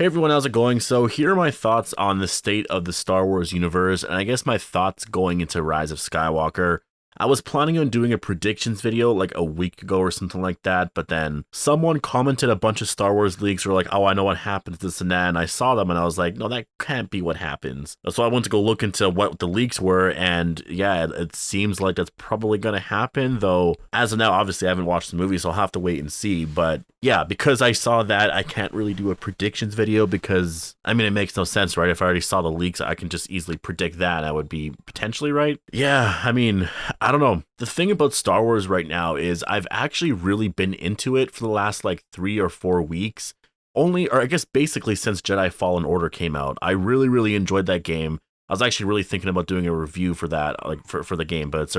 Hey everyone, how's it going? So here are my thoughts on the state of the Star Wars universe, and I guess my thoughts going into Rise of Skywalker. I was planning on doing a predictions video like a week ago or something like that, but then someone commented a bunch of Star Wars leaks were like, oh, I know what happens, this and that, and I saw them and I was like, no, that can't be what happens. So I went to go look into what the leaks were, and yeah, it seems like that's probably going to happen, though as of now, obviously I haven't watched the movie, so I'll have to wait and see, but yeah, because I saw that, I can't really do a predictions video because, I mean, it makes no sense, right? If I already saw the leaks, I can just easily predict that. I would be potentially right. Yeah, I mean, I don't know. The thing about Star Wars right now is I've actually really been into it for the last like 3 or 4 weeks. Only, or I guess basically since Jedi Fallen Order came out. I really enjoyed that game. I was actually really thinking about doing a review for that, like for the game, but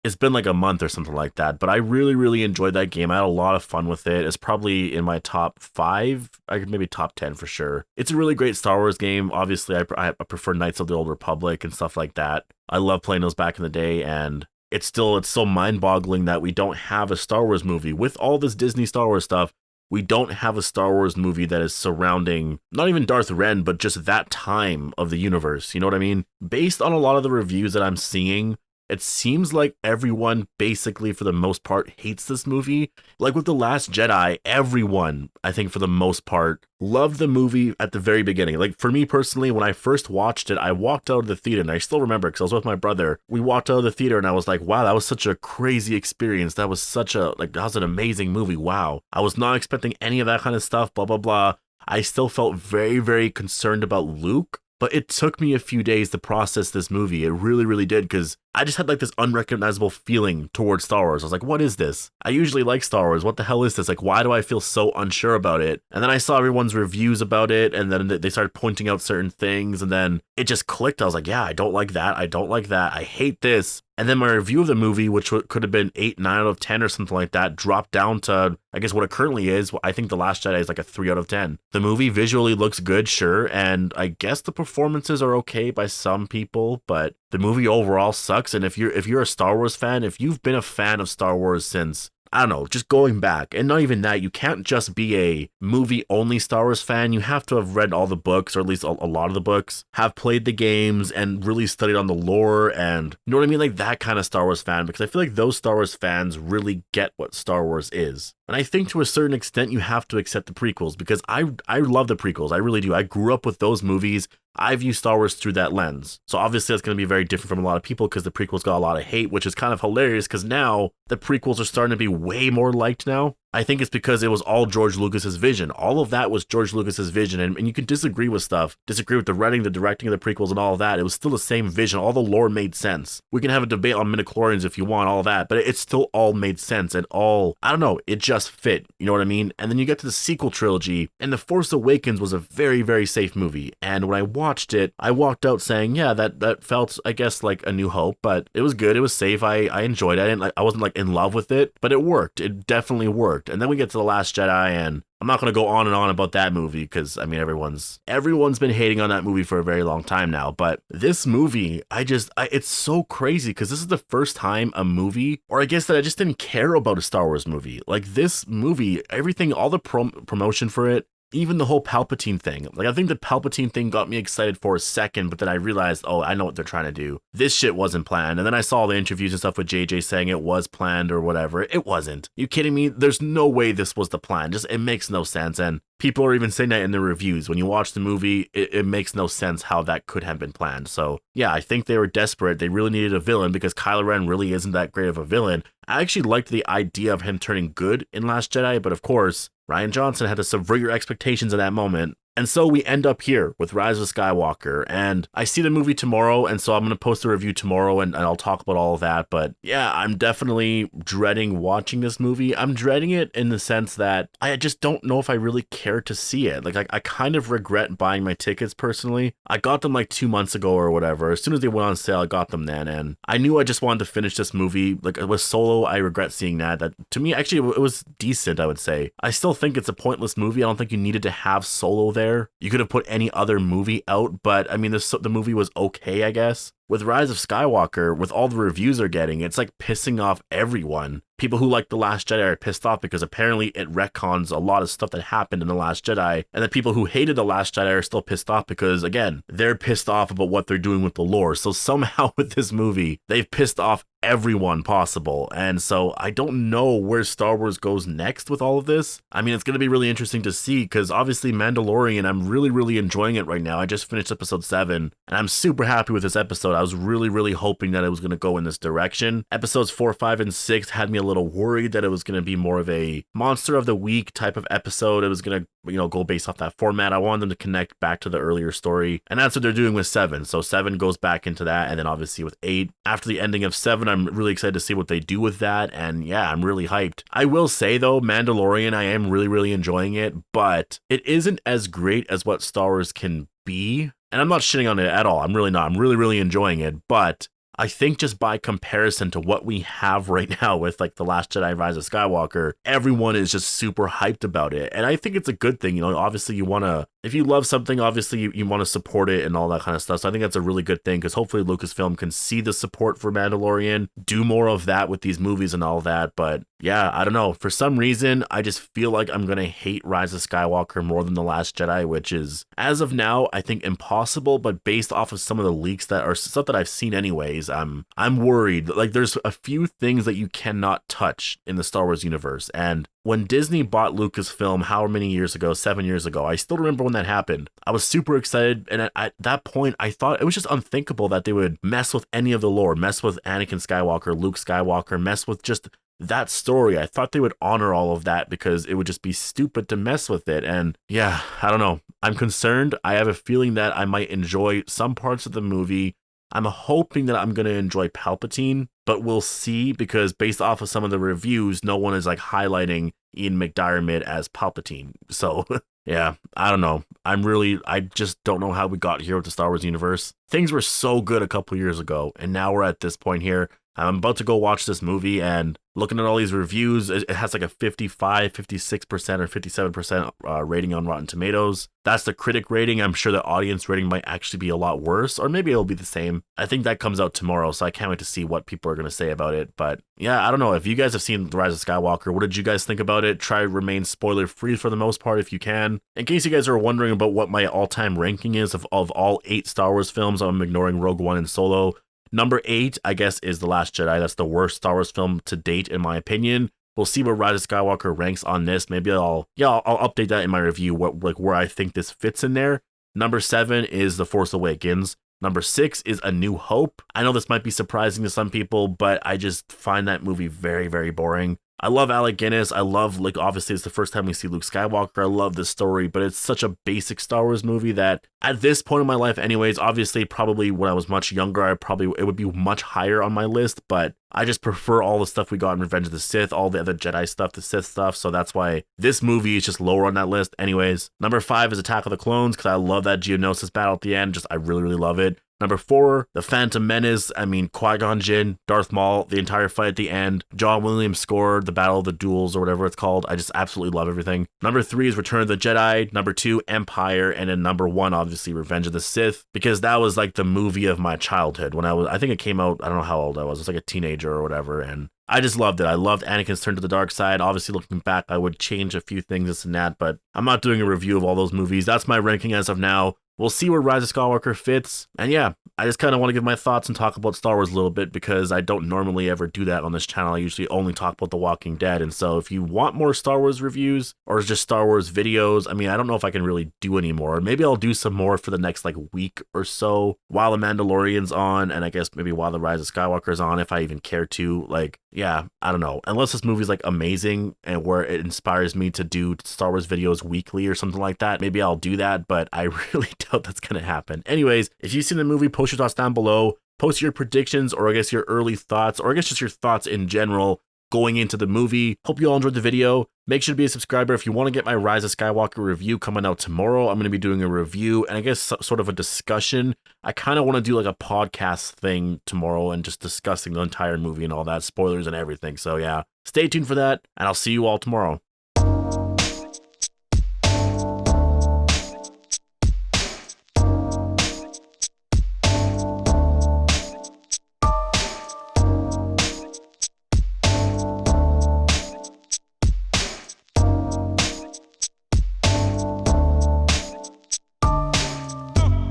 it's been like a month or something like that, but I really enjoyed that game. I had a lot of fun with it. It's probably in my top 5, maybe top 10 for sure. It's a really great Star Wars game. Obviously, I prefer Knights of the Old Republic and stuff like that. I love playing those back in the day, and it's so mind-boggling that we don't have a Star Wars movie. With all this Disney Star Wars stuff, we don't have a Star Wars movie that is surrounding not even Darth Ren, but just that time of the universe. You know what I mean? Based on a lot of the reviews that I'm seeing, it seems like everyone basically for the most part hates this movie. Like with The Last Jedi, everyone, I think for the most part, loved the movie at the very beginning. Like for me personally, when I first watched it, I walked out of the theater, and I still remember because I was with my brother. We walked out of the theater and I was like, wow, that was such a crazy experience. That was that was an amazing movie. Wow. I was not expecting any of that kind of stuff, blah, blah, blah. I still felt very concerned about Luke. But it took me a few days to process this movie. It really did, because I just had like this unrecognizable feeling towards Star Wars. I was like, what is this? I usually like Star Wars. What the hell is this? Like, why do I feel so unsure about it? And then I saw everyone's reviews about it, and then they started pointing out certain things, and then it just clicked. I was like, yeah, I don't like that. I don't like that. I hate this. And then my review of the movie, which could have been 8, 9 out of 10 or something like that, dropped down to, I guess, what it currently is. I think The Last Jedi is like a 3 out of 10. The movie visually looks good, sure, and I guess the performances are okay by some people, but the movie overall sucks. And if you're a Star Wars fan, if you've been a fan of Star Wars since, I don't know, just going back, and not even that, you can't just be a movie-only Star Wars fan. You have to have read all the books, or at least a lot of the books, have played the games, and really studied on the lore, and you know what I mean? Like that kind of Star Wars fan, because I feel like those Star Wars fans really get what Star Wars is. And I think to a certain extent, you have to accept the prequels, because I love the prequels. I really do. I grew up with those movies. I view Star Wars through that lens. So obviously that's going to be very different from a lot of people, because the prequels got a lot of hate, which is kind of hilarious because now the prequels are starting to be way more liked now. I think it's because it was all George Lucas's vision. All of that was George Lucas's vision, and you can disagree with stuff, disagree with the writing, the directing of the prequels and all of that. It was still the same vision. All the lore made sense. We can have a debate on midichlorians if you want, all that, but it still all made sense, and all, I don't know, it just fit. You know what I mean? And then you get to the sequel trilogy, and The Force Awakens was a very safe movie. And when I watched it, I walked out saying, yeah, that felt, I guess, like A New Hope, but it was good. It was safe. I enjoyed it. I wasn't like in love with it, but it worked. It definitely worked. And then we get to The Last Jedi, and I'm not going to go on and on about that movie because, I mean, everyone's been hating on that movie for a very long time now. But this movie, it's so crazy because this is the first time a movie, or I guess that I just didn't care about a Star Wars movie. Like this movie, everything, all the promotion for it, even the whole Palpatine thing. Like, I think the Palpatine thing got me excited for a second, but then I realized, oh, I know what they're trying to do. This shit wasn't planned. And then I saw the interviews and stuff with JJ saying it was planned or whatever. It wasn't. You kidding me? There's no way this was the plan. Just, it makes no sense. And people are even saying that in the reviews. When you watch the movie, it makes no sense how that could have been planned. So yeah, I think they were desperate. They really needed a villain because Kylo Ren really isn't that great of a villain. I actually liked the idea of him turning good in Last Jedi, but of course, Rian Johnson had to subvert your expectations in that moment. And so we end up here with Rise of Skywalker, and I see the movie tomorrow, and so I'm going to post a review tomorrow, and I'll talk about all of that. But yeah, I'm definitely dreading watching this movie. I'm dreading it in the sense that I just don't know if I really care to see it. Like, I kind of regret buying my tickets personally. I got them like 2 months ago or whatever. As soon as they went on sale, I got them then, and I knew I just wanted to finish this movie. Like, with Solo, I regret seeing that. That, to me, actually, it was decent, I would say. I still think it's a pointless movie. I don't think you needed to have Solo there. You could have put any other movie out, but I mean, the movie was okay, I guess. with Rise of Skywalker, with all the reviews they're getting, it's like pissing off everyone. People who like The Last Jedi are pissed off because apparently it retcons a lot of stuff that happened in The Last Jedi. And the people who hated The Last Jedi are still pissed off because, again, they're pissed off about what they're doing with the lore. So somehow with this movie, they've pissed off everyone possible. And so I don't know where Star Wars goes next with all of this. I mean, it's going to be really interesting to see because obviously Mandalorian, I'm really enjoying it right now. I just finished episode 7 and I'm super happy with this episode. I was really hoping that it was going to go in this direction. Episodes 4, 5, and 6 had me a little worried that it was going to be more of a monster of the week type of episode. It was going to, go based off that format. I wanted them to connect back to the earlier story. And that's what they're doing with 7. So 7 goes back into that. And then obviously with 8, after the ending of 7, I'm really excited to see what they do with that. And yeah, I'm really hyped. I will say though, Mandalorian, I am really enjoying it, but it isn't as great as what Star Wars can be. And I'm not shitting on it at all. I'm really not. I'm really enjoying it. But I think just by comparison to what we have right now with like The Last Jedi, Rise of Skywalker, everyone is just super hyped about it. And I think it's a good thing. Obviously you want to, if you love something, obviously you want to support it and all that kind of stuff. So I think that's a really good thing because hopefully Lucasfilm can see the support for Mandalorian, do more of that with these movies and all that. But yeah, I don't know. For some reason, I just feel like I'm going to hate Rise of Skywalker more than The Last Jedi, which is, as of now, I think impossible. But based off of some of the leaks that are stuff that I've seen anyways, I'm worried. Like there's a few things that you cannot touch in the Star Wars universe. And when Disney bought Lucasfilm, how many years ago, 7 years ago, I still remember when that happened. I was super excited. And at that point, I thought it was just unthinkable that they would mess with any of the lore, mess with Anakin Skywalker, Luke Skywalker, mess with just that story. I thought they would honor all of that because it would just be stupid to mess with it. And yeah, I don't know. I'm concerned. I have a feeling that I might enjoy some parts of the movie. I'm hoping that I'm going to enjoy Palpatine, but we'll see because based off of some of the reviews, no one is like highlighting Ian McDiarmid as Palpatine. So yeah, I don't know. I just don't know how we got here with the Star Wars universe. Things were so good a couple years ago, and now we're at this point here. I'm about to go watch this movie and looking at all these reviews, it has like a 55, 56%, or 57% rating on Rotten Tomatoes. That's the critic rating. I'm sure the audience rating might actually be a lot worse, or maybe it'll be the same. I think that comes out tomorrow, so I can't wait to see what people are going to say about it. But yeah, I don't know. If you guys have seen The Rise of Skywalker, what did you guys think about it? Try to remain spoiler-free for the most part if you can. In case you guys are wondering about what my all-time ranking is of all 8 Star Wars films, I'm ignoring Rogue One and Solo. Number 8, I guess, is The Last Jedi. That's the worst Star Wars film to date, in my opinion. We'll see where Rise of Skywalker ranks on this. Maybe I'll update that in my review, where I think this fits in there. Number 7 is The Force Awakens. Number 6 is A New Hope. I know this might be surprising to some people, but I just find that movie very boring. I love Alec Guinness. I love, like, obviously it's the first time we see Luke Skywalker. I love the story, but it's such a basic Star Wars movie that at this point in my life anyways, obviously probably when I was much younger, it would be much higher on my list, but I just prefer all the stuff we got in Revenge of the Sith, all the other Jedi stuff, the Sith stuff, so that's why this movie is just lower on that list anyways. Number 5 is Attack of the Clones, because I love that Geonosis battle at the end, I really love it. Number 4, The Phantom Menace. I mean, Qui-Gon Jinn, Darth Maul, the entire fight at the end, John Williams score, the Battle of the Duels, or whatever it's called. I just absolutely love everything. Number 3 is Return of the Jedi. Number 2, Empire. And then number 1, obviously, Revenge of the Sith, because that was like the movie of my childhood. I think it came out, I don't know how old I was like a teenager or whatever, and I just loved it. I loved Anakin's turn to the dark side. Obviously, looking back, I would change a few things, this and that, but I'm not doing a review of all those movies. That's my ranking as of now. We'll see where Rise of Skywalker fits. And yeah, I just kind of want to give my thoughts and talk about Star Wars a little bit because I don't normally ever do that on this channel. I usually only talk about The Walking Dead. And so if you want more Star Wars reviews or just Star Wars videos, I mean, I don't know if I can really do any more. Maybe I'll do some more for the next like week or so while The Mandalorian's on, and I guess maybe while The Rise of Skywalker's on, if I even care to. Like, yeah, I don't know. Unless this movie's like amazing and where it inspires me to do Star Wars videos weekly or something like that, maybe I'll do that, but I really doubt that's gonna happen. Anyways, if you've seen the movie, post your thoughts down below. Post your predictions, or I guess your early thoughts, or I guess just your thoughts in general going into the movie. Hope you all enjoyed the video. Make sure to be a subscriber if you want to get my Rise of Skywalker review coming out tomorrow. I'm going to be doing a review and I guess sort of a discussion. I kind of want to do like a podcast thing tomorrow and just discussing the entire movie and all that, spoilers and everything. So yeah, stay tuned for that, and I'll see you all tomorrow.